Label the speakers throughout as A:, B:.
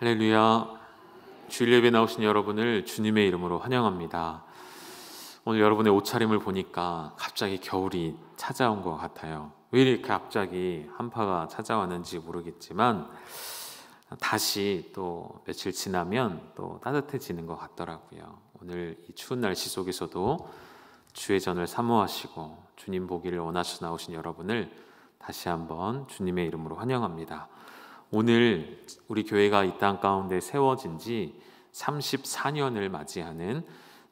A: 할렐루야. 주일 예배 나오신 여러분을 주님의 이름으로 환영합니다. 오늘 여러분의 옷차림을 보니까 갑자기 겨울이 찾아온 것 같아요. 왜 이렇게 갑자기 한파가 찾아왔는지 모르겠지만 다시 또 며칠 지나면 또 따뜻해지는 것 같더라고요. 오늘 이 추운 날씨 속에서도 주의 전을 사모하시고 주님 보기를 원하셔 나오신 여러분을 다시 한번 주님의 이름으로 환영합니다. 오늘 우리 교회가 이 땅 가운데 세워진 지 34년을 맞이하는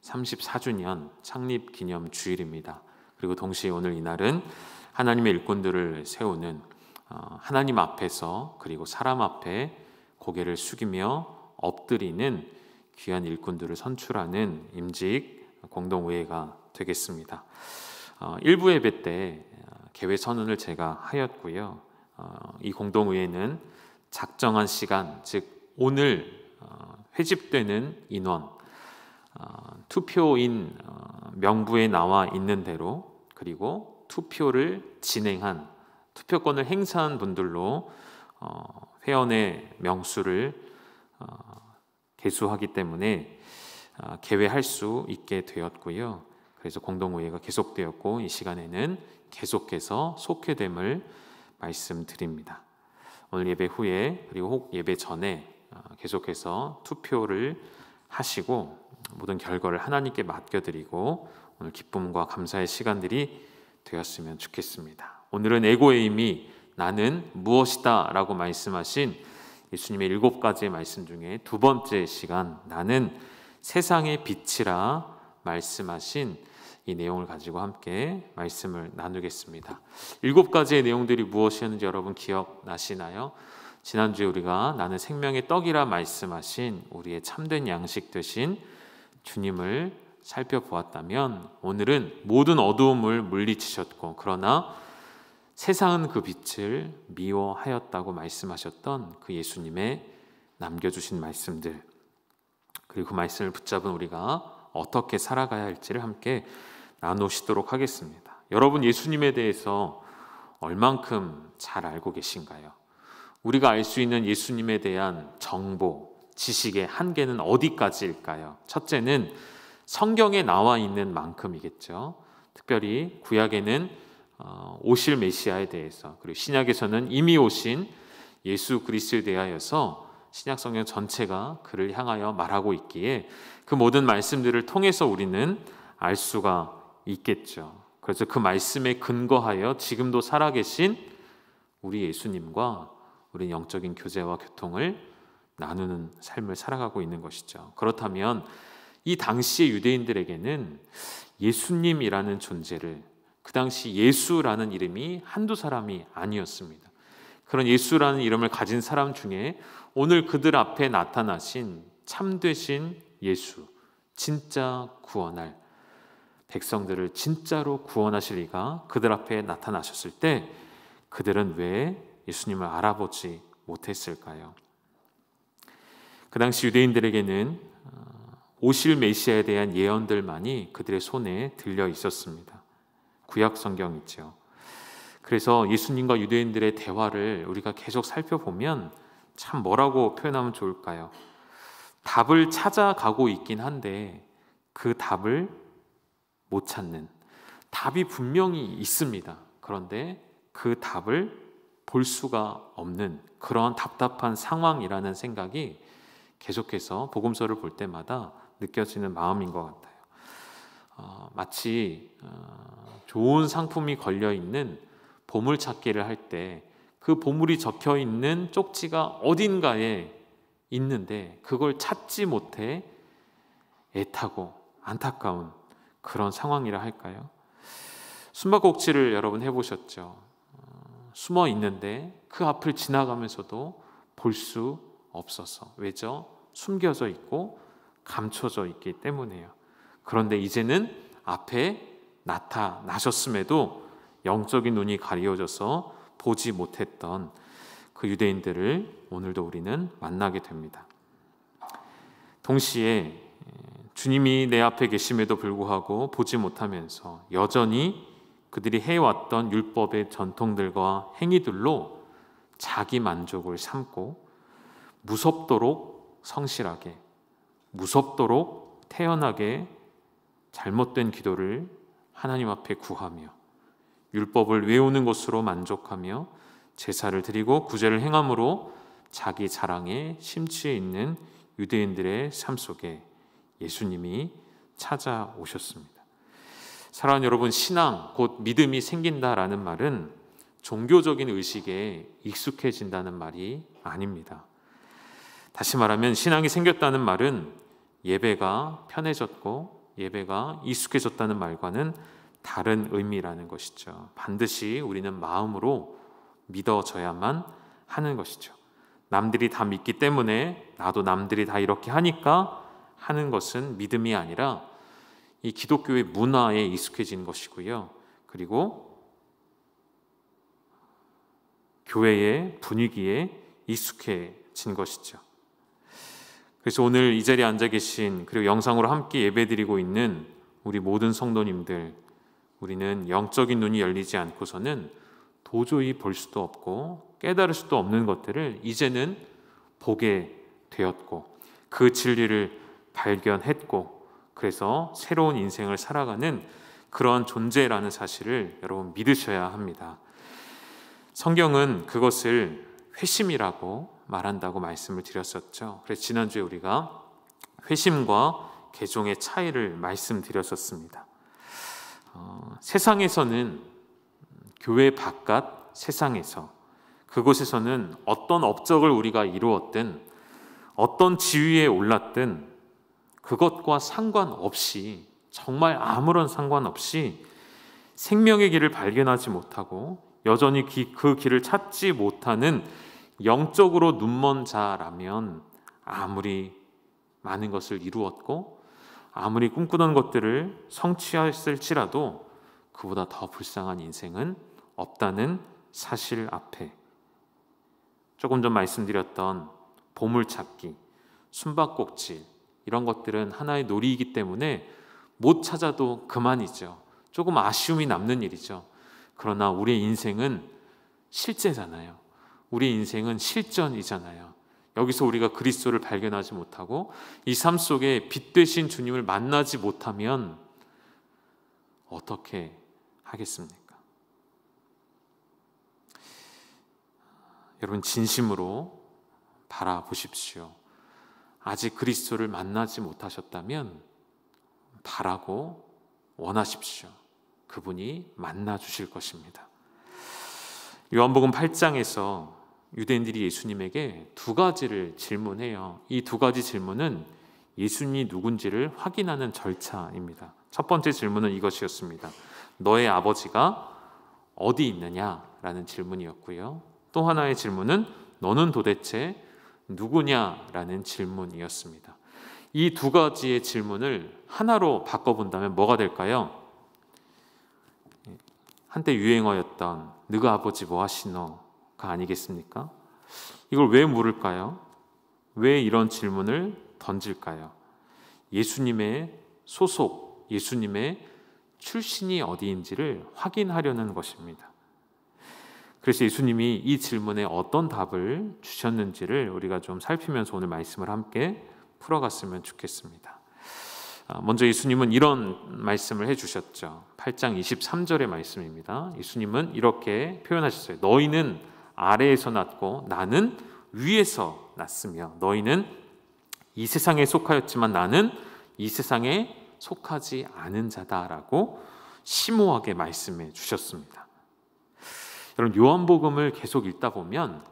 A: 34주년 창립 기념 주일입니다. 그리고 동시에 오늘 이날은 하나님의 일꾼들을 세우는 하나님 앞에서 그리고 사람 앞에 고개를 숙이며 엎드리는 귀한 일꾼들을 선출하는 임직 공동의회가 되겠습니다. 일부 예배 때 개회 선언을 제가 하였고요. 이 공동의회는 작정한 시간, 즉 오늘 회집되는 인원, 투표인 명부에 나와 있는 대로 그리고 투표를 진행한 투표권을 행사한 분들로 회원의 명수를 계수하기 때문에 개회할 수 있게 되었고요. 그래서 공동의회가 계속되었고 이 시간에는 계속해서 속회됨을 말씀드립니다. 오늘 예배 후에 그리고 혹 예배 전에 계속해서 투표를 하시고 모든 결과를 하나님께 맡겨드리고 오늘 기쁨과 감사의 시간들이 되었으면 좋겠습니다. 오늘은 에고에임이 나는 무엇이다 라고 말씀하신 예수님의 7가지의 말씀 중에 두 번째 시간, 나는 세상의 빛이라 말씀하신 이 내용을 가지고 함께 말씀을 나누겠습니다. 7가지의 내용들이 무엇이었는지 여러분 기억나시나요? 지난주에 우리가 나는 생명의 떡이라 말씀하신 우리의 참된 양식 되신 주님을 살펴보았다면 오늘은 모든 어두움을 물리치셨고 그러나 세상은 그 빛을 미워하였다고 말씀하셨던 그 예수님의 남겨주신 말씀들, 그리고 그 말씀을 붙잡은 우리가 어떻게 살아가야 할지를 함께 나누시도록 하겠습니다. 여러분, 예수님에 대해서 얼만큼 잘 알고 계신가요? 우리가 알 수 있는 예수님에 대한 정보, 지식의 한계는 어디까지일까요? 첫째는 성경에 나와 있는 만큼이겠죠. 특별히 구약에는 오실 메시아에 대해서, 그리고 신약에서는 이미 오신 예수 그리스도에 대하여서 신약 성경 전체가 그를 향하여 말하고 있기에 그 모든 말씀들을 통해서 우리는 알 수가 있겠죠. 그래서 그 말씀에 근거하여 지금도 살아계신 우리 예수님과 우리는 영적인 교제와 교통을 나누는 삶을 살아가고 있는 것이죠. 그렇다면 이 당시의 유대인들에게는 예수님이라는 존재를, 그 당시 예수라는 이름이 한두 사람이 아니었습니다. 그런 예수라는 이름을 가진 사람 중에 오늘 그들 앞에 나타나신 참되신 예수, 진짜 구원할 백성들을 진짜로 구원하실 이가 그들 앞에 나타나셨을 때 그들은 왜 예수님을 알아보지 못했을까요? 그 당시 유대인들에게는 오실 메시아에 대한 예언들만이 그들의 손에 들려 있었습니다. 구약 성경이죠. 그래서 예수님과 유대인들의 대화를 우리가 계속 살펴보면 참 뭐라고 표현하면 좋을까요? 답을 찾아가고 있긴 한데 그 답을 못 찾는, 답이 분명히 있습니다. 그런데 그 답을 볼 수가 없는 그런 답답한 상황이라는 생각이 계속해서 복음서를 볼 때마다 느껴지는 마음인 것 같아요. 마치 좋은 상품이 걸려있는 보물찾기를 할 때 그 보물이 적혀있는 쪽지가 어딘가에 있는데 그걸 찾지 못해 애타고 안타까운 그런 상황이라 할까요? 숨바꼭질을 여러분 해보셨죠? 숨어 있는데 그 앞을 지나가면서도 볼 수 없어서. 왜죠? 숨겨져 있고 감춰져 있기 때문이에요. 그런데 이제는 앞에 나타나셨음에도 영적인 눈이 가리워져서 보지 못했던 그 유대인들을 오늘도 우리는 만나게 됩니다. 동시에 주님이 내 앞에 계심에도 불구하고 보지 못하면서 여전히 그들이 해왔던 율법의 전통들과 행위들로 자기 만족을 삼고 무섭도록 성실하게, 무섭도록 태연하게 잘못된 기도를 하나님 앞에 구하며 율법을 외우는 것으로 만족하며 제사를 드리고 구제를 행함으로 자기 자랑에 심취해 있는 유대인들의 삶 속에 예수님이 찾아오셨습니다. 사랑하는 여러분, 신앙 곧 믿음이 생긴다라는 말은 종교적인 의식에 익숙해진다는 말이 아닙니다. 다시 말하면 신앙이 생겼다는 말은 예배가 편해졌고 예배가 익숙해졌다는 말과는 다른 의미라는 것이죠. 반드시 우리는 마음으로 믿어져야만 하는 것이죠. 남들이 다 믿기 때문에 나도 남들이 다 이렇게 하니까 하는 것은 믿음이 아니라 이 기독교의 문화에 익숙해진 것이고요. 그리고 교회의 분위기에 익숙해진 것이죠. 그래서 오늘 이 자리에 앉아 계신 그리고 영상으로 함께 예배드리고 있는 우리 모든 성도님들, 우리는 영적인 눈이 열리지 않고서는 도저히 볼 수도 없고 깨달을 수도 없는 것들을 이제는 보게 되었고 그 진리를 발견했고 그래서 새로운 인생을 살아가는 그러한 존재라는 사실을 여러분 믿으셔야 합니다. 성경은 그것을 회심이라고 말한다고 말씀을 드렸었죠. 그래서 지난주에 우리가 회심과 개종의 차이를 말씀드렸었습니다. 세상에서는 교회 바깥 세상에서 그곳에서는 어떤 업적을 우리가 이루었든 어떤 지위에 올랐든 그것과 상관없이 정말 아무런 상관없이 생명의 길을 발견하지 못하고 여전히 그 길을 찾지 못하는 영적으로 눈먼 자라면 아무리 많은 것을 이루었고 아무리 꿈꾸던 것들을 성취했을지라도 그보다 더 불쌍한 인생은 없다는 사실 앞에 조금 전 말씀드렸던 보물찾기, 숨바꼭질 이런 것들은 하나의 놀이이기 때문에 못 찾아도 그만이죠. 조금 아쉬움이 남는 일이죠. 그러나 우리의 인생은 실제잖아요. 우리 인생은 실전이잖아요. 여기서 우리가 그리스도를 발견하지 못하고 이 삶 속에 빛 되신 주님을 만나지 못하면 어떻게 하겠습니까? 여러분 진심으로 바라보십시오. 아직 그리스도를 만나지 못하셨다면 바라고 원하십시오. 그분이 만나 주실 것입니다. 요한복음 8장에서 유대인들이 예수님에게 두 가지를 질문해요. 이 두 가지 질문은 예수님이 누군지를 확인하는 절차입니다. 첫 번째 질문은 이것이었습니다. 너의 아버지가 어디 있느냐라는 질문이었고요. 또 하나의 질문은 너는 도대체 누구냐라는 질문이었습니다. 이 두 가지의 질문을 하나로 바꿔본다면 뭐가 될까요? 한때 유행어였던 너가 아버지 뭐 하시노가 아니겠습니까? 이걸 왜 물을까요? 왜 이런 질문을 던질까요? 예수님의 소속, 예수님의 출신이 어디인지를 확인하려는 것입니다. 그래서 예수님이 이 질문에 어떤 답을 주셨는지를 우리가 좀 살피면서 오늘 말씀을 함께 풀어갔으면 좋겠습니다. 먼저 예수님은 이런 말씀을 해주셨죠. 8장 23절의 말씀입니다. 예수님은 이렇게 표현하셨어요. 너희는 아래에서 났고 나는 위에서 났으며 너희는 이 세상에 속하였지만 나는 이 세상에 속하지 않은 자다라고 심오하게 말씀해 주셨습니다. 여러분 요한복음을 계속 읽다 보면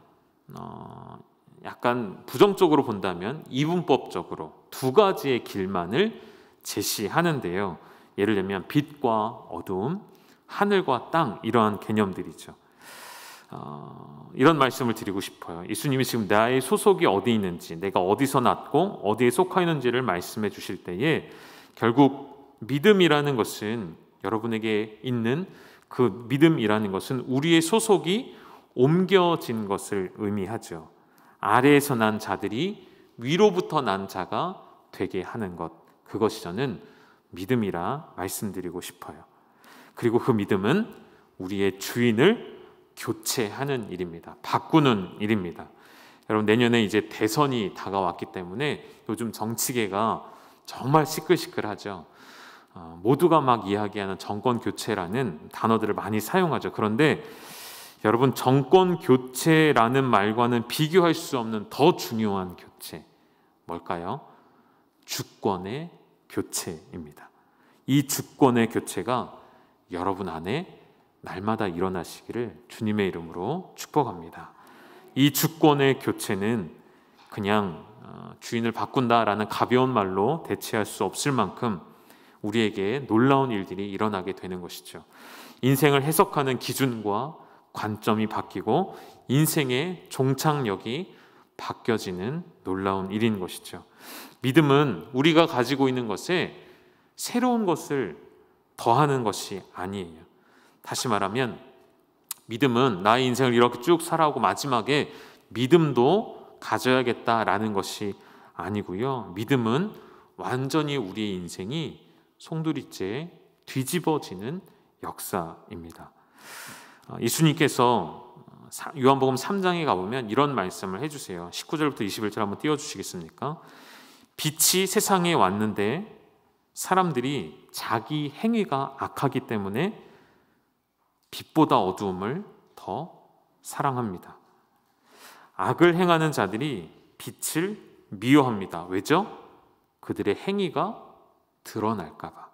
A: 약간 부정적으로 본다면 이분법적으로 두 가지의 길만을 제시하는데요. 예를 들면 빛과 어두움, 하늘과 땅 이러한 개념들이죠. 이런 말씀을 드리고 싶어요. 예수님이 지금 나의 소속이 어디 있는지, 내가 어디서 났고 어디에 속하 있는지를 말씀해 주실 때에 결국 믿음이라는 것은 여러분에게 있는 그 믿음이라는 것은 우리의 소속이 옮겨진 것을 의미하죠. 아래에서 난 자들이 위로부터 난 자가 되게 하는 것, 그것이 저는 믿음이라 말씀드리고 싶어요. 그리고 그 믿음은 우리의 주인을 교체하는 일입니다. 바꾸는 일입니다. 여러분, 내년에 이제 대선이 다가왔기 때문에 요즘 정치계가 정말 시끌시끌하죠. 모두가 막 이야기하는 정권 교체라는 단어들을 많이 사용하죠. 그런데 여러분, 정권 교체라는 말과는 비교할 수 없는 더 중요한 교체, 뭘까요? 주권의 교체입니다. 이 주권의 교체가 여러분 안에 날마다 일어나시기를 주님의 이름으로 축복합니다. 이 주권의 교체는 그냥 주인을 바꾼다라는 가벼운 말로 대체할 수 없을 만큼 우리에게 놀라운 일들이 일어나게 되는 것이죠. 인생을 해석하는 기준과 관점이 바뀌고 인생의 종착역이 바뀌어지는 놀라운 일인 것이죠. 믿음은 우리가 가지고 있는 것에 새로운 것을 더하는 것이 아니에요. 다시 말하면 믿음은 나의 인생을 이렇게 쭉 살아오고 마지막에 믿음도 가져야겠다라는 것이 아니고요. 믿음은 완전히 우리의 인생이 송두리째 뒤집어지는 역사입니다. 예수님께서 요한복음 3장에 가보면 이런 말씀을 해주세요. 19절부터 21절 한번 띄워주시겠습니까? 빛이 세상에 왔는데 사람들이 자기 행위가 악하기 때문에 빛보다 어두움을 더 사랑합니다. 악을 행하는 자들이 빛을 미워합니다. 왜죠? 그들의 행위가 드러날까 봐.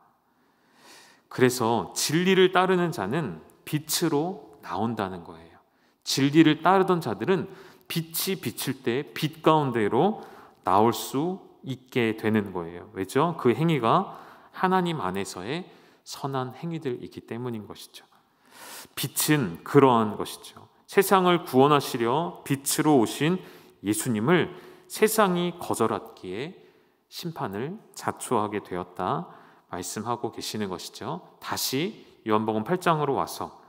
A: 그래서 진리를 따르는 자는 빛으로 나온다는 거예요. 진리를 따르던 자들은 빛이 비칠 때 빛 가운데로 나올 수 있게 되는 거예요. 왜죠? 그 행위가 하나님 안에서의 선한 행위들이기 때문인 것이죠. 빛은 그러한 것이죠. 세상을 구원하시려 빛으로 오신 예수님을 세상이 거절했기에 심판을 자초하게 되었다 말씀하고 계시는 것이죠. 다시 요한복음 8장으로 와서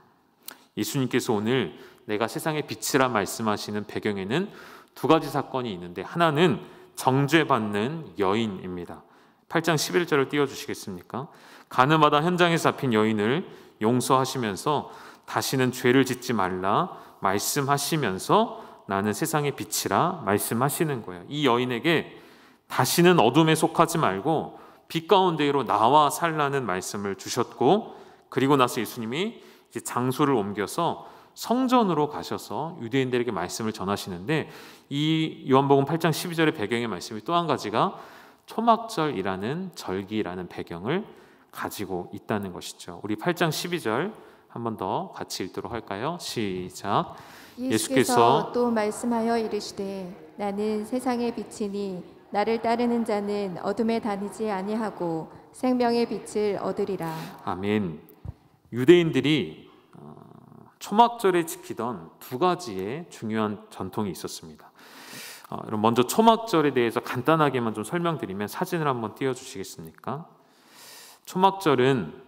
A: 예수님께서 오늘 내가 세상의 빛이라 말씀하시는 배경에는 두 가지 사건이 있는데, 하나는 정죄받는 여인입니다. 8장 11절을 띄워주시겠습니까? 가늠하다 현장에 잡힌 여인을 용서하시면서 다시는 죄를 짓지 말라 말씀하시면서 나는 세상의 빛이라 말씀하시는 거예요. 이 여인에게 다시는 어둠에 속하지 말고 빛 가운데로 나와 살라는 말씀을 주셨고, 그리고 나서 예수님이 이제 장소를 옮겨서 성전으로 가셔서 유대인들에게 말씀을 전하시는데, 이 요한복음 8장 12절의 배경의 말씀이 또 한 가지가 초막절이라는 절기라는 배경을 가지고 있다는 것이죠. 우리 8장 12절 한 번 더 같이 읽도록 할까요? 시작.
B: 예수께서 또 말씀하여 이르시되 나는 세상의 빛이니 나를 따르는 자는 어둠에 다니지 아니하고 생명의 빛을 얻으리라.
A: 아멘. 유대인들이 초막절에 지키던 두 가지의 중요한 전통이 있었습니다. 먼저 초막절에 대해서 간단하게만 좀 설명드리면, 사진을 한번 띄워주시겠습니까? 초막절은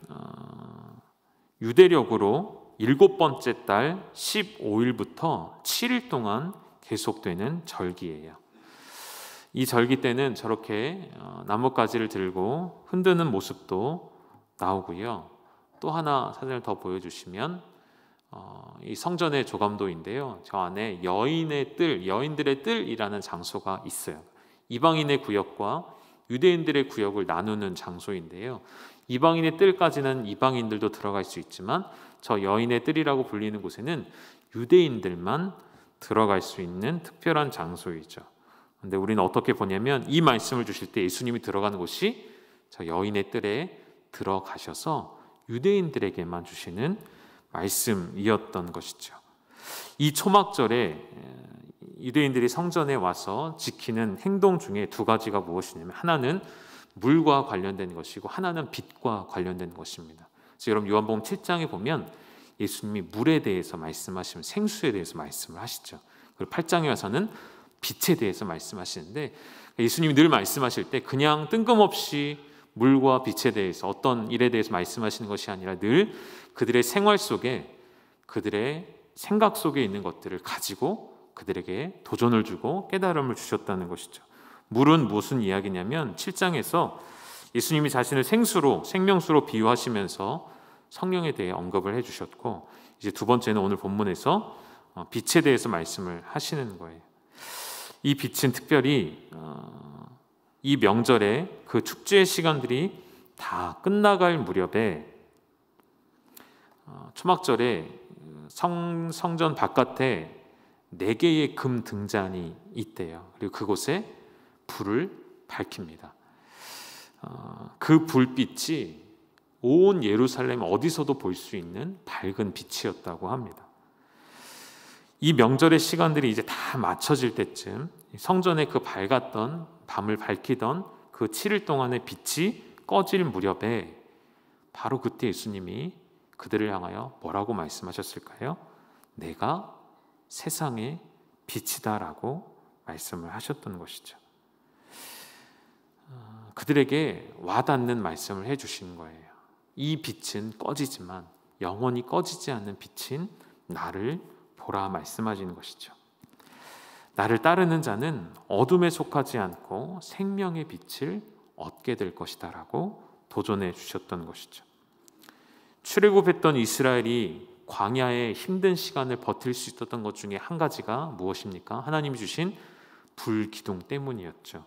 A: 유대력으로 7번째 달 15일부터 7일 동안 계속되는 절기예요. 이 절기 때는 저렇게 나뭇가지를 들고 흔드는 모습도 나오고요. 또 하나 사진을 더 보여주시면 이 성전의 조감도인데요, 저 안에 여인들의 뜰이라는 장소가 있어요. 이방인의 구역과 유대인들의 구역을 나누는 장소인데요, 이방인의 뜰까지는 이방인들도 들어갈 수 있지만 저 여인의 뜰이라고 불리는 곳에는 유대인들만 들어갈 수 있는 특별한 장소이죠. 그런데 우리는 어떻게 보냐면, 이 말씀을 주실 때 예수님이 들어가는 곳이 저 여인의 뜰에 들어가셔서 유대인들에게만 주시는 말씀이었던 것이죠. 이 초막절에 유대인들이 성전에 와서 지키는 행동 중에 두 가지가 무엇이냐면, 하나는 물과 관련된 것이고 하나는 빛과 관련된 것입니다. 그래서 여러분, 요한복음 7장에 보면 예수님이 물에 대해서 말씀하시면 생수에 대해서 말씀을 하시죠. 그리고 8장에 와서는 빛에 대해서 말씀하시는데, 예수님이 늘 말씀하실 때 그냥 뜬금없이 물과 빛에 대해서, 어떤 일에 대해서 말씀하시는 것이 아니라 늘 그들의 생활 속에, 그들의 생각 속에 있는 것들을 가지고 그들에게 도전을 주고 깨달음을 주셨다는 것이죠. 물은 무슨 이야기냐면, 7장에서 예수님이 자신을 생수로, 생명수로 비유하시면서 성령에 대해 언급을 해주셨고, 이제 두 번째는 오늘 본문에서 빛에 대해서 말씀을 하시는 거예요. 이 빛은 특별히 이 명절에 그 축제의 시간들이 다 끝나갈 무렵에 초막절에 성전 바깥에 4개의 금 등잔이 있대요. 그리고 그곳에 불을 밝힙니다. 그 불빛이 온 예루살렘 어디서도 볼 수 있는 밝은 빛이었다고 합니다. 이 명절의 시간들이 이제 다 맞춰질 때쯤 성전의 그 밝았던 밤을 밝히던 그 7일 동안의 빛이 꺼질 무렵에 바로 그때 예수님이 그들을 향하여 뭐라고 말씀하셨을까요? 내가 세상의 빛이다라고 말씀을 하셨던 것이죠. 그들에게 와닿는 말씀을 해주신 거예요. 이 빛은 꺼지지만 영원히 꺼지지 않는 빛인 나를 보라 말씀하시는 것이죠. 나를 따르는 자는 어둠에 속하지 않고 생명의 빛을 얻게 될 것이다 라고 도전해 주셨던 것이죠. 출애굽했던 이스라엘이 광야의 힘든 시간을 버틸 수 있었던 것 중에 한 가지가 무엇입니까? 하나님이 주신 불기둥 때문이었죠.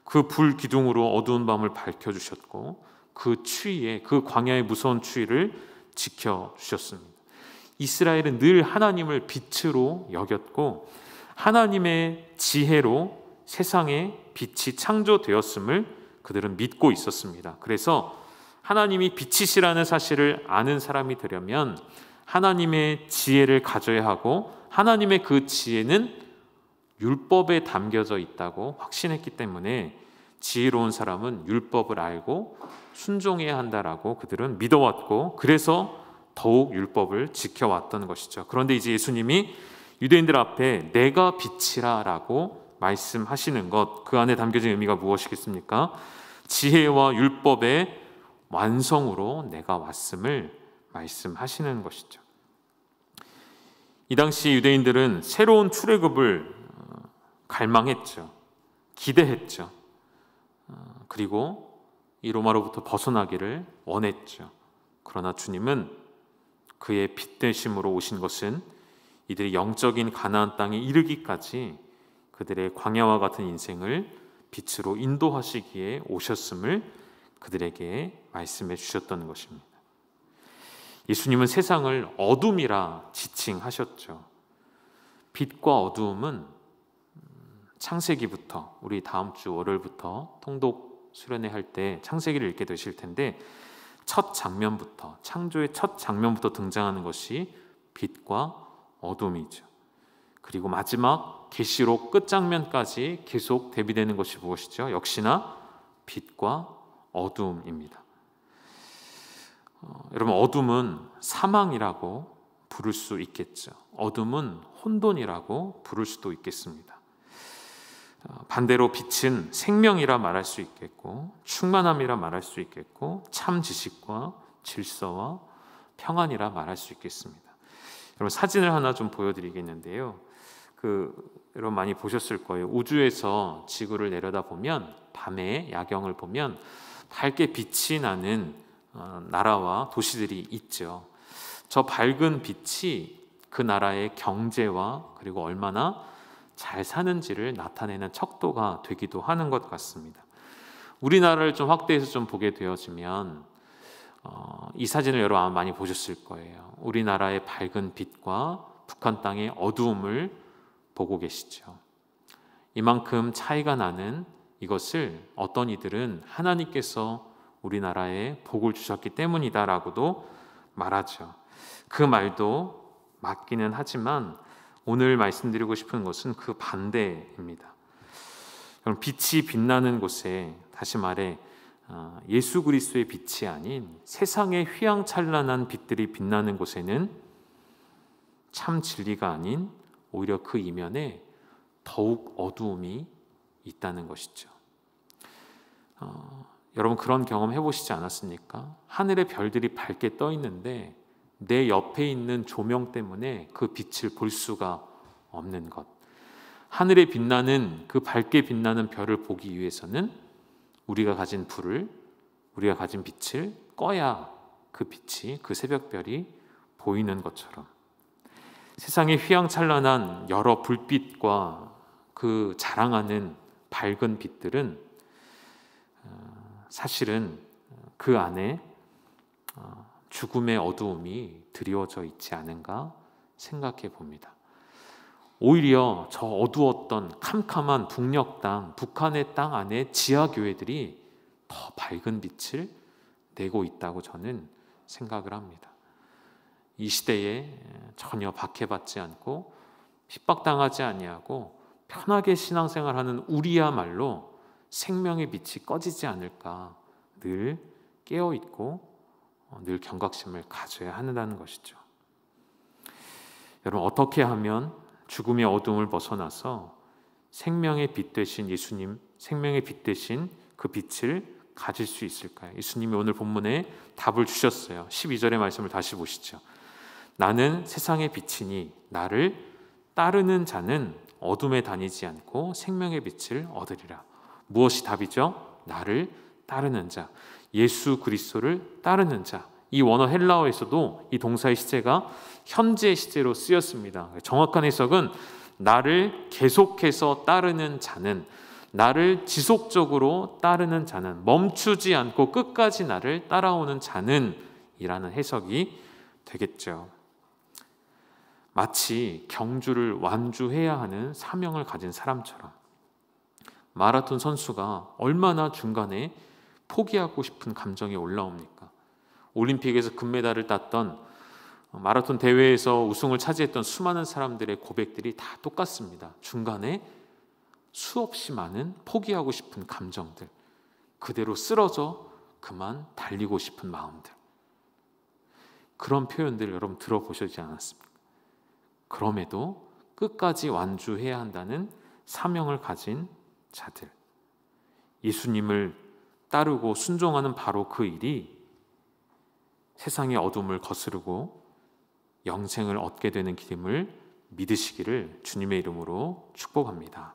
A: 그 불기둥으로 어두운 밤을 밝혀주셨고 그 추위에, 그 광야의 무서운 추위를 지켜주셨습니다. 이스라엘은 늘 하나님을 빛으로 여겼고 하나님의 지혜로 세상에 빛이 창조되었음을 그들은 믿고 있었습니다. 그래서 하나님이 빛이시라는 사실을 아는 사람이 되려면 하나님의 지혜를 가져야 하고 하나님의 그 지혜는 율법에 담겨져 있다고 확신했기 때문에 지혜로운 사람은 율법을 알고 순종해야 한다라고 그들은 믿어왔고 그래서 더욱 율법을 지켜왔던 것이죠. 그런데 이제 예수님이 유대인들 앞에 내가 빛이라 라고 말씀하시는 것, 그 안에 담겨진 의미가 무엇이겠습니까? 지혜와 율법의 완성으로 내가 왔음을 말씀하시는 것이죠. 이 당시 유대인들은 새로운 출애굽을 갈망했죠. 기대했죠. 그리고 이 로마로부터 벗어나기를 원했죠. 그러나 주님은 그의 빛 되심으로 오신 것은 이들이 영적인 가나안 땅에 이르기까지 그들의 광야와 같은 인생을 빛으로 인도하시기에 오셨음을 그들에게 말씀해 주셨던 것입니다. 예수님은 세상을 어둠이라 지칭하셨죠. 빛과 어두움은 창세기부터, 우리 다음 주 월요일부터 통독 수련회 할 때 창세기를 읽게 되실 텐데 첫 장면부터, 창조의 첫 장면부터 등장하는 것이 빛과 어둠이죠. 그리고 마지막 계시록 끝장면까지 계속 대비되는 것이 무엇이죠? 역시나 빛과 어둠입니다. 여러분, 어둠은 사망이라고 부를 수 있겠죠. 어둠은 혼돈이라고 부를 수도 있겠습니다. 반대로 빛은 생명이라 말할 수 있겠고 충만함이라 말할 수 있겠고 참 지식과 질서와 평안이라 말할 수 있겠습니다. 여러분, 사진을 하나 좀 보여드리겠는데요. 여러분 많이 보셨을 거예요. 우주에서 지구를 내려다보면 밤에 야경을 보면 밝게 빛이 나는 나라와 도시들이 있죠. 저 밝은 빛이 그 나라의 경제와 그리고 얼마나 잘 사는지를 나타내는 척도가 되기도 하는 것 같습니다. 우리나라를 좀 확대해서 좀 보게 되어지면 이 사진을 여러분 아마 많이 보셨을 거예요. 우리나라의 밝은 빛과 북한 땅의 어두움을 보고 계시죠. 이만큼 차이가 나는 이것을 어떤 이들은 하나님께서 우리나라에 복을 주셨기 때문이다라고도 말하죠. 그 말도 맞기는 하지만 오늘 말씀드리고 싶은 것은 그 반대입니다. 빛이 빛나는 곳에, 다시 말해 예수 그리스도의 빛이 아닌 세상의 휘황찬란한 빛들이 빛나는 곳에는 참 진리가 아닌 오히려 그 이면에 더욱 어두움이 있다는 것이죠. 여러분 그런 경험 해보시지 않았습니까? 하늘의 별들이 밝게 떠 있는데 내 옆에 있는 조명 때문에 그 빛을 볼 수가 없는 것. 하늘에 빛나는 그 밝게 빛나는 별을 보기 위해서는 우리가 가진 불을, 우리가 가진 빛을 꺼야 그 빛이, 그 새벽별이 보이는 것처럼 세상의 휘황찬란한 여러 불빛과 그 자랑하는 밝은 빛들은 사실은 그 안에 죽음의 어두움이 드리워져 있지 않은가 생각해 봅니다. 오히려 저 어두웠던 캄캄한 북녘 땅, 북한의 땅 안에 지하교회들이 더 밝은 빛을 내고 있다고 저는 생각을 합니다. 이 시대에 전혀 박해받지 않고 핍박당하지 아니하고 편하게 신앙생활하는 우리야말로 생명의 빛이 꺼지지 않을까 늘 깨어있고 늘 경각심을 가져야 한다는 것이죠. 여러분, 어떻게 하면 죽음의 어둠을 벗어나서 생명의 빛 되신 예수님, 생명의 빛 되신 그 빛을 가질 수 있을까요? 예수님이 오늘 본문에 답을 주셨어요. 12절의 말씀을 다시 보시죠. 나는 세상의 빛이니 나를 따르는 자는 어둠에 다니지 않고 생명의 빛을 얻으리라. 무엇이 답이죠? 나를 따르는 자, 예수 그리스도를 따르는 자. 이 원어 헬라어에서도 이 동사의 시제가 현재 시제로 쓰였습니다. 정확한 해석은 나를 계속해서 따르는 자는, 나를 지속적으로 따르는 자는, 멈추지 않고 끝까지 나를 따라오는 자는 이라는 해석이 되겠죠. 마치 경주를 완주해야 하는 사명을 가진 사람처럼 마라톤 선수가 얼마나 중간에 포기하고 싶은 감정이 올라옵니까? 올림픽에서 금메달을 땄던, 마라톤 대회에서 우승을 차지했던 수많은 사람들의 고백들이 다 똑같습니다. 중간에 수없이 많은 포기하고 싶은 감정들, 그대로 쓰러져 그만 달리고 싶은 마음들, 그런 표현들 여러분 들어보시지 않았습니까? 그럼에도 끝까지 완주해야 한다는 사명을 가진 자들, 예수님을 따르고 순종하는 바로 그 일이 세상의 어둠을 거스르고 영생을 얻게 되는 길임을 믿으시기를 주님의 이름으로 축복합니다.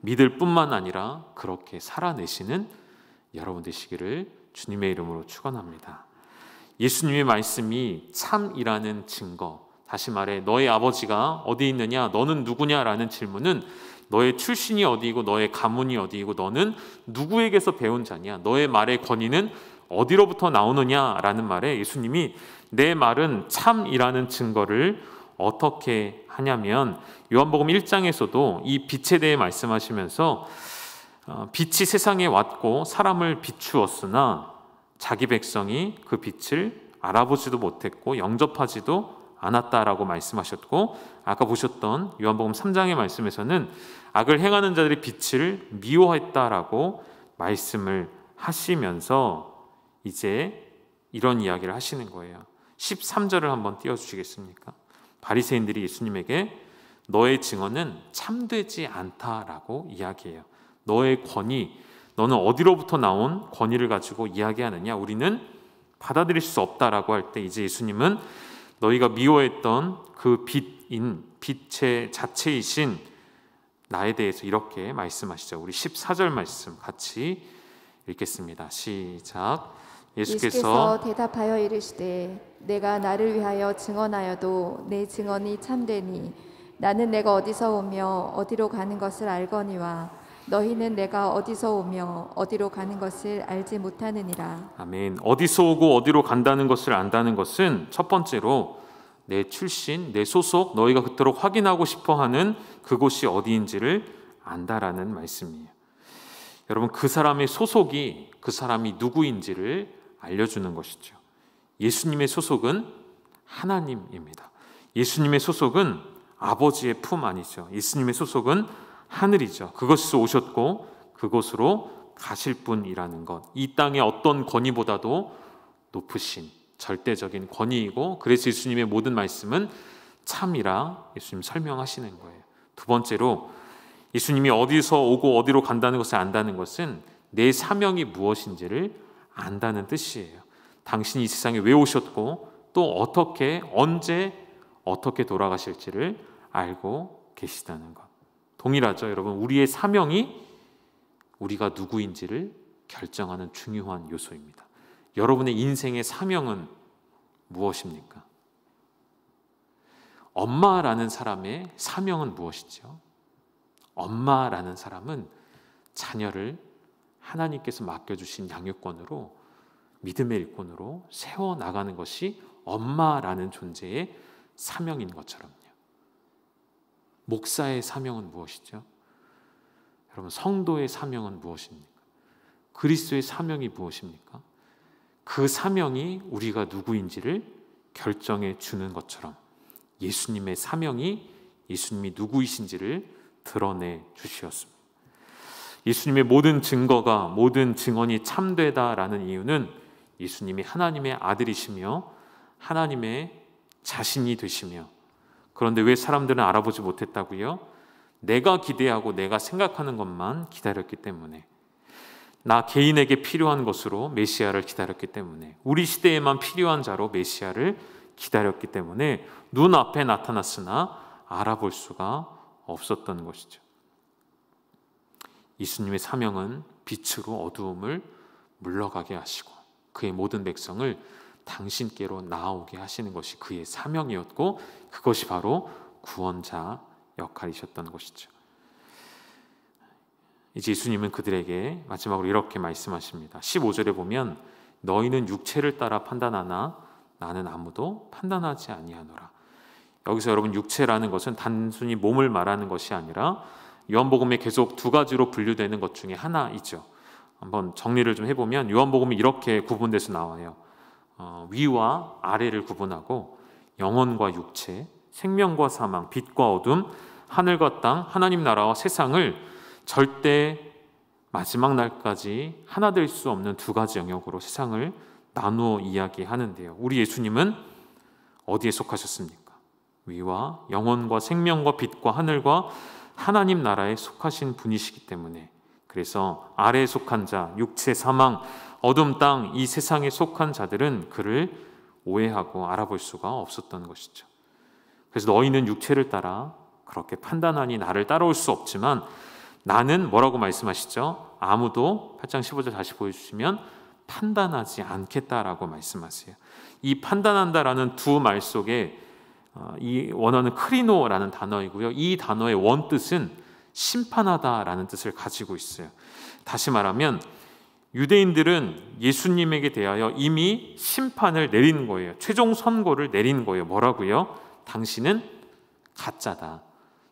A: 믿을 뿐만 아니라 그렇게 살아내시는 여러분 되시기를 주님의 이름으로 축원합니다. 예수님의 말씀이 참이라는 증거, 다시 말해 너의 아버지가 어디 있느냐, 너는 누구냐라는 질문은 너의 출신이 어디이고 너의 가문이 어디이고 너는 누구에게서 배운 자냐, 너의 말의 권위는 어디로부터 나오느냐라는 말에 예수님이 내 말은 참이라는 증거를 어떻게 하냐면 요한복음 1장에서도 이 빛에 대해 말씀하시면서 빛이 세상에 왔고 사람을 비추었으나 자기 백성이 그 빛을 알아보지도 못했고 영접하지도 않았다라고 말씀하셨고, 아까 보셨던 요한복음 3장의 말씀에서는 악을 행하는 자들의 빛을 미워했다라고 말씀을 하시면서 이제 이런 이야기를 하시는 거예요. 13절을 한번 띄워주시겠습니까? 바리새인들이 예수님에게 너의 증언은 참되지 않다라고 이야기해요. 너의 권위, 너는 어디로부터 나온 권위를 가지고 이야기하느냐, 우리는 받아들일 수 없다라고 할 때 이제 예수님은 너희가 미워했던 그 빛인, 빛의 자체이신 나에 대해서 이렇게 말씀하시죠. 우리 14절 말씀 같이 읽겠습니다. 시작.
B: 예수께서 대답하여 이르시되 내가 나를 위하여 증언하여도 내 증언이 참되니 나는 내가 어디서 오며 어디로 가는 것을 알거니와 너희는 내가 어디서 오며 어디로 가는 것을 알지 못하느니라.
A: 아멘. 어디서 오고 어디로 간다는 것을 안다는 것은 첫 번째로 내 출신, 내 소속, 너희가 그토록 확인하고 싶어하는 그곳이 어디인지를 안다라는 말씀이에요. 여러분, 그 사람의 소속이 그 사람이 누구인지를 알려주는 것이죠. 예수님의 소속은 하나님입니다. 예수님의 소속은 아버지의 품 아니죠. 예수님의 소속은 하늘이죠. 그것에서 오셨고 그곳으로 가실 분이라는 것, 이 땅의 어떤 권위보다도 높으신 절대적인 권위이고, 그래서 예수님의 모든 말씀은 참이라 예수님 설명하시는 거예요. 두 번째로 예수님이 어디서 오고 어디로 간다는 것을 안다는 것은 내 사명이 무엇인지를 안다는 뜻이에요. 당신이 이 세상에 왜 오셨고 또 어떻게, 언제, 어떻게 돌아가실지를 알고 계시다는 것. 동일하죠, 여러분. 우리의 사명이 우리가 누구인지를 결정하는 중요한 요소입니다. 여러분의 인생의 사명은 무엇입니까? 엄마라는 사람의 사명은 무엇이죠? 엄마라는 사람은 자녀를 하나님께서 맡겨주신 양육권으로, 믿음의 일꾼으로 세워나가는 것이 엄마라는 존재의 사명인 것처럼요. 목사의 사명은 무엇이죠? 여러분, 성도의 사명은 무엇입니까? 그리스도의 사명이 무엇입니까? 그 사명이 우리가 누구인지를 결정해 주는 것처럼 예수님의 사명이 예수님이 누구이신지를 드러내 주시었습니다. 예수님의 모든 증거가, 모든 증언이 참되다라는 이유는 예수님이 하나님의 아들이시며 하나님의 자신이 되시며, 그런데 왜 사람들은 알아보지 못했다고요? 내가 기대하고 내가 생각하는 것만 기다렸기 때문에, 나 개인에게 필요한 것으로 메시아를 기다렸기 때문에, 우리 시대에만 필요한 자로 메시아를 기다렸기 때문에 눈앞에 나타났으나 알아볼 수가 없었던 것이죠. 예수님의 사명은 빛으로 어두움을 물러가게 하시고 그의 모든 백성을 당신께로 나아오게 하시는 것이 그의 사명이었고, 그것이 바로 구원자 역할이셨던 것이죠. 이제 예수님은 그들에게 마지막으로 이렇게 말씀하십니다. 15절에 보면 너희는 육체를 따라 판단하나 나는 아무도 판단하지 아니하노라. 여기서 여러분, 육체라는 것은 단순히 몸을 말하는 것이 아니라 요한복음에 계속 두 가지로 분류되는 것 중에 하나이죠. 한번 정리를 좀 해보면 요한복음이 이렇게 구분돼서 나와요. 위와 아래를 구분하고 영혼과 육체, 생명과 사망, 빛과 어둠, 하늘과 땅, 하나님 나라와 세상을 절대 마지막 날까지 하나 될 수 없는 두 가지 영역으로 세상을 나누어 이야기하는데요. 우리 예수님은 어디에 속하셨습니까? 위와 영혼과 생명과 빛과 하늘과 하나님 나라에 속하신 분이시기 때문에, 그래서 아래에 속한 자, 육체, 사망, 어둠, 땅, 이 세상에 속한 자들은 그를 오해하고 알아볼 수가 없었던 것이죠. 그래서 너희는 육체를 따라 그렇게 판단하니 나를 따라올 수 없지만 나는 뭐라고 말씀하시죠? 아무도 8장 15절 다시 보여주시면 판단하지 않겠다라고 말씀하세요. 이 판단한다라는 두 말 속에 이 원어는 크리노라는 단어이고요. 이 단어의 원뜻은 심판하다라는 뜻을 가지고 있어요. 다시 말하면 유대인들은 예수님에게 대하여 이미 심판을 내린 거예요. 최종 선고를 내린 거예요. 뭐라고요? 당신은 가짜다.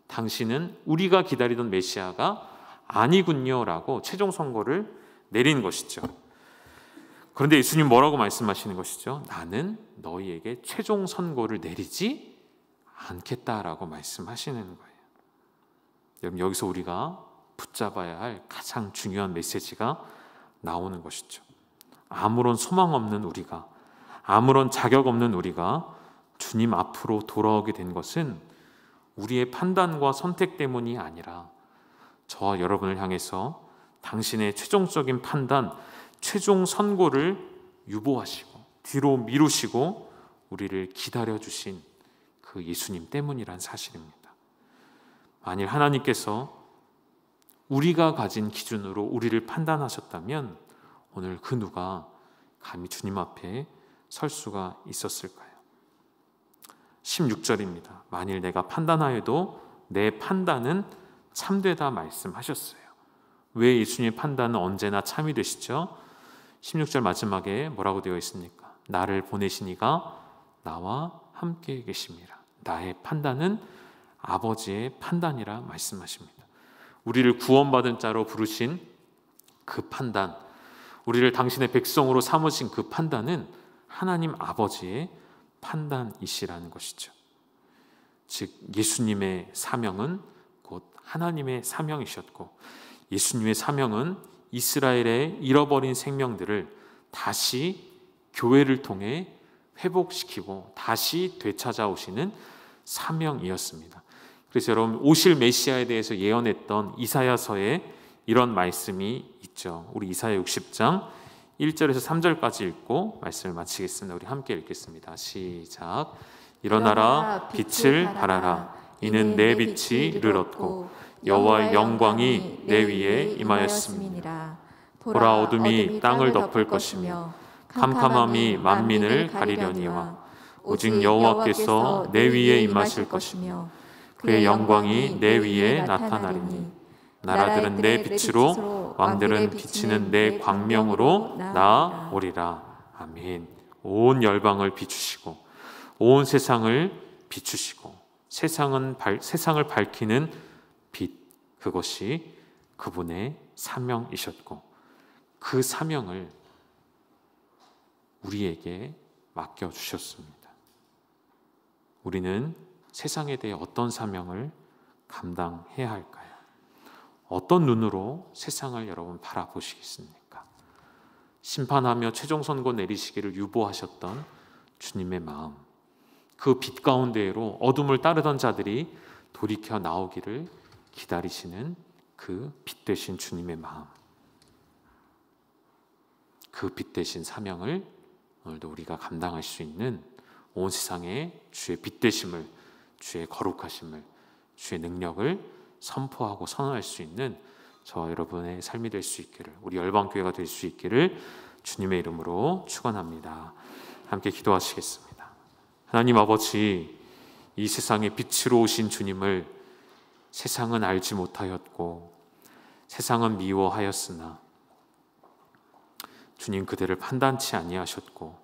A: 당신은 우리가 기다리던 메시아가 아니군요 라고 최종 선고를 내린 것이죠. 그런데 예수님 뭐라고 말씀하시는 것이죠? 나는 너희에게 최종 선고를 내리지 않겠다라고 말씀하시는 거예요. 여러분, 여기서 우리가 붙잡아야 할 가장 중요한 메시지가 나오는 것이죠. 아무런 소망 없는 우리가, 아무런 자격 없는 우리가 주님 앞으로 돌아오게 된 것은 우리의 판단과 선택 때문이 아니라 저와 여러분을 향해서 당신의 최종적인 판단, 최종 선고를 유보하시고 뒤로 미루시고 우리를 기다려주신 그 예수님 때문이란 사실입니다. 만일 하나님께서 우리가 가진 기준으로 우리를 판단하셨다면 오늘 그 누가 감히 주님 앞에 설 수가 있었을까요? 16절입니다. 만일 내가 판단하여도 내 판단은 참되다 말씀하셨어요. 왜 예수님의 판단은 언제나 참이 되시죠? 16절 마지막에 뭐라고 되어 있습니까? 나를 보내신 이가 나와 함께 계심이라. 나의 판단은 아버지의 판단이라 말씀하십니다. 우리를 구원받은 자로 부르신 그 판단, 우리를 당신의 백성으로 삼으신 그 판단은 하나님 아버지의 판단이시라는 것이죠. 즉 예수님의 사명은 곧 하나님의 사명이셨고, 예수님의 사명은 이스라엘의 잃어버린 생명들을 다시 교회를 통해 회복시키고 다시 되찾아오시는 사명이었습니다. 그래서 여러분, 오실 메시아에 대해서 예언했던 이사야서에 이런 말씀이 있죠. 우리 이사야 60장 1절에서 3절까지 읽고 말씀을 마치겠습니다. 우리 함께 읽겠습니다. 시작. 일어나라, 빛을 발하라. 이는 내 빛이 이르렀고 여호와의 영광이 내 위에 임하였음이니라. 보라, 어둠이 땅을 덮을 것이며 캄캄함이 만민을 가리려니와 오직 여호와께서 내 위에 임하실 것이며 그의 영광이 내 위에 나타나리니 나라들은 내 빛으로 왕들은 비치는 내 광명으로 나오리라. 아멘. 온 열방을 비추시고 온 세상을 비추시고 세상을 밝히는 빛, 그것이 그분의 사명이셨고 그 사명을 우리에게 맡겨주셨습니다. 우리는 세상에 대해 어떤 사명을 감당해야 할까요? 어떤 눈으로 세상을 여러분 바라보시겠습니까? 심판하며 최종 선고 내리시기를 유보하셨던 주님의 마음, 그 빛 가운데로 어둠을 따르던 자들이 돌이켜 나오기를 기다리시는 그 빛 되신 주님의 마음, 그 빛 되신 사명을 오늘도 우리가 감당할 수 있는 온 세상에 주의 빛 되심을, 주의 거룩하심을, 주의 능력을 선포하고 선언할 수 있는 저 여러분의 삶이 될 수 있기를, 우리 열방교회가 될 수 있기를 주님의 이름으로 축원합니다. 함께 기도하시겠습니다. 하나님 아버지, 이 세상에 빛으로 오신 주님을 세상은 알지 못하였고 세상은 미워하였으나 주님 그들을 판단치 아니하셨고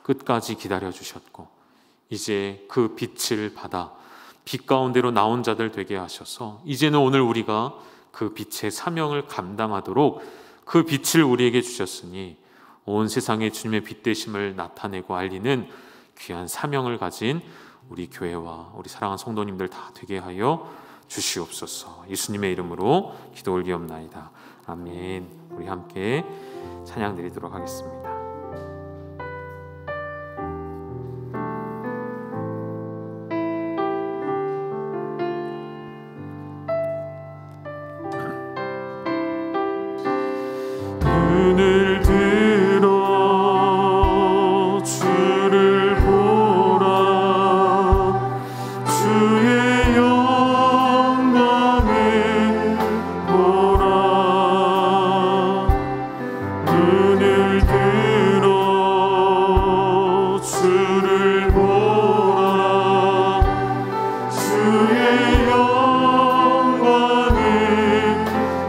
A: 끝까지 기다려주셨고 이제 그 빛을 받아 빛 가운데로 나온 자들 되게 하셔서 이제는 오늘 우리가 그 빛의 사명을 감당하도록 그 빛을 우리에게 주셨으니 온 세상에 주님의 빛 되심을 나타내고 알리는 귀한 사명을 가진 우리 교회와 우리 사랑하는 성도님들 다 되게 하여 주시옵소서. 예수님의 이름으로 기도 올리옵나이다. 아멘. 우리 함께 찬양 드리도록 하겠습니다. 눈을 들어 주를 보라. 주의 영광을 보라. 눈을 들어 주를 보라. 주의 영광을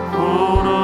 A: 보라.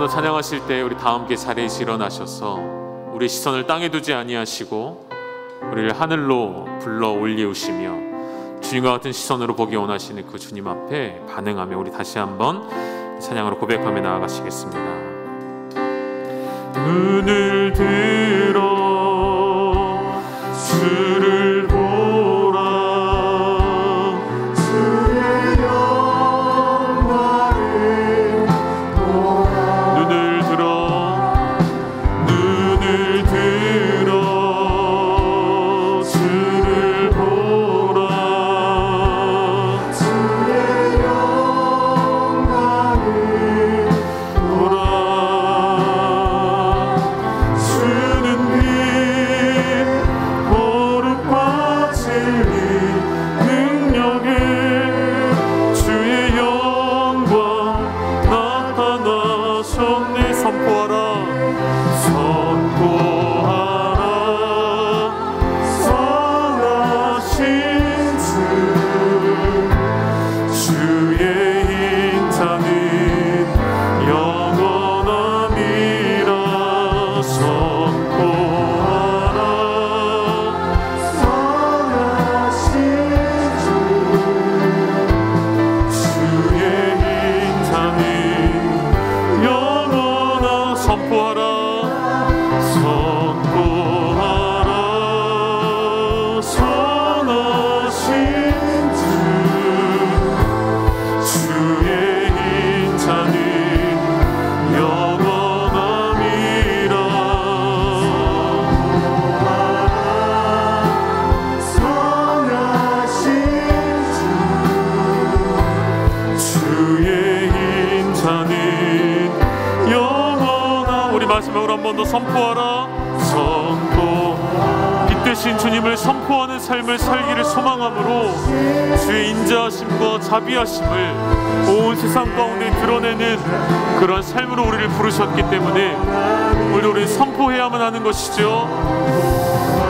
A: 찬양하실 때 우리 다 함께 자리에서 일어나셔서 우리의 시선을 땅에 두지 아니하시고 우리를 하늘로 불러 올리우시며 주님과 같은 시선으로 보기 원하시는 그 주님 앞에 반응하며 우리 다시 한번 찬양으로 고백하며 나아가시겠습니다. 눈을 들어 주를 보라. 주의 영광을 보라. 눈을 들어 주를 보라. 주의 영광을 보라. 주는 빛 거룩과 사명을 한 번 더 선포하라. 빛 대신 주님을 선포하는 삶을 살기를 소망함으로 주의 인자하심과 자비하심을 온 세상 가운데 드러내는 그런 삶으로 우리를 부르셨기 때문에 우리는 선포해야만 하는 것이죠.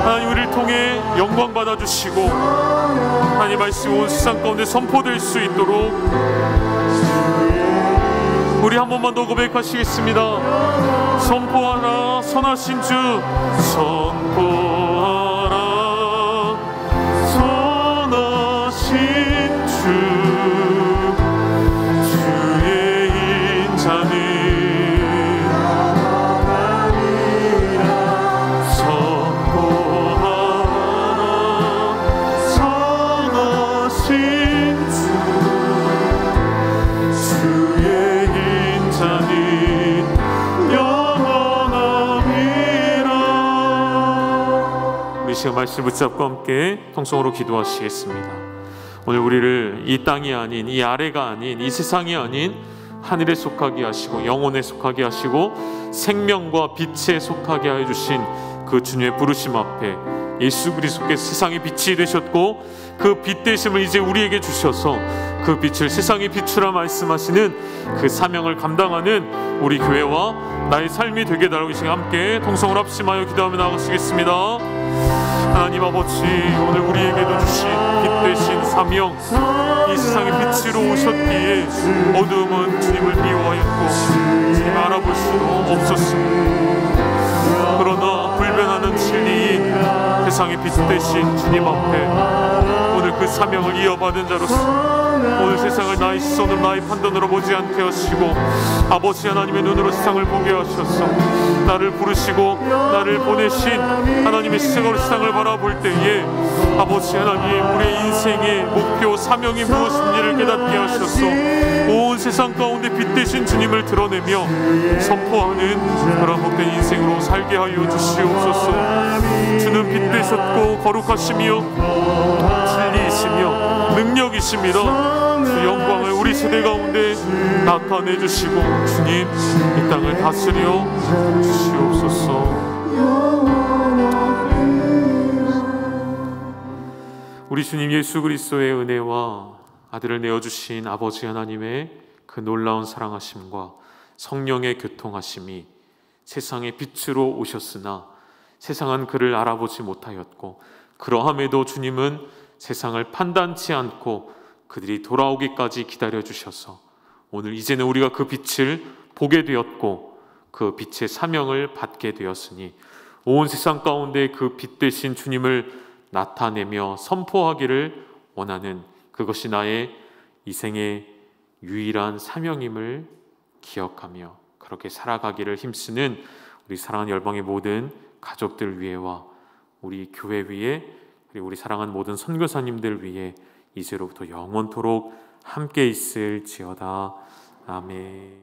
A: 하나님, 우리를 통해 영광 받아주시고 하나님 말씀 온 세상 가운데 선포될 수 있도록 우리 한 번만 더 고백하시겠습니다. 선포하라. 선하신 주 선포하라. 선하신 주 주의 인자는 지금 말씀 붙잡고 함께 통성으로 기도하시겠습니다. 오늘 우리를 이 땅이 아닌, 이 아래가 아닌, 이 세상이 아닌 하늘에 속하게 하시고 영혼에 속하게 하시고 생명과 빛에 속하게 하여 주신 그 주님의 부르심 앞에 예수 그리스도께서 세상의 빛이 되셨고 그 빛 되심을 이제 우리에게 주셔서 그 빛을 세상에 비추라 말씀하시는 그 사명을 감당하는 우리 교회와 나의 삶이 되게 달라고 함께 통성을 합심하여 기도하며 나가시겠습니다. 하나님 아버지, 오늘 우리에게도 주신 빛 되신 사명, 이 세상의 빛으로 오셨기에 어두움은 주님을 미워하였고 주님 알아볼 수도 없었습니다. 그러나 불변하는 진리인 세상의 빛 되신 주님 앞에 오늘 그 사명을 이어받은 자로서 오늘 세상을 나의 시선으로 나의 판단으로 보지 않게 하시고 아버지 하나님의 눈으로 세상을 보게 하셔서 나를 부르시고 나를 보내신 하나님의 시각으로 세상을 바라볼 때에 아버지 하나님, 우리의 인생의 목표 사명이 무엇인지를 깨닫게 하셔서 온 세상 가운데 빛 되신 주님을 드러내며 선포하는 그런 복된 인생으로 살게 하여 주시옵소서. 주는 빛 되셨고 거룩하시며 진리이시며 능력이십니다. 그 영광을 우리 세대 가운데 나타내 주시고 주님 이 땅을 다스려 주시옵소서. 우리 주님 예수 그리스도의 은혜와 아들을 내어주신 아버지 하나님의 그 놀라운 사랑하심과 성령의 교통하심이 세상의 빛으로 오셨으나 세상은 그를 알아보지 못하였고 그러함에도 주님은 세상을 판단치 않고 그들이 돌아오기까지 기다려주셔서 오늘 이제는 우리가 그 빛을 보게 되었고 그 빛의 사명을 받게 되었으니 온 세상 가운데 그 빛 되신 주님을 나타내며 선포하기를 원하는 그것이 나의 이 생의 유일한 사명임을 기억하며 그렇게 살아가기를 힘쓰는 우리 사랑하는 열방의 모든 가족들 위에와 우리 교회 위에 그리고 우리 사랑하는 모든 선교사님들 위에 이제로부터 영원토록 함께 있을지어다. 아멘.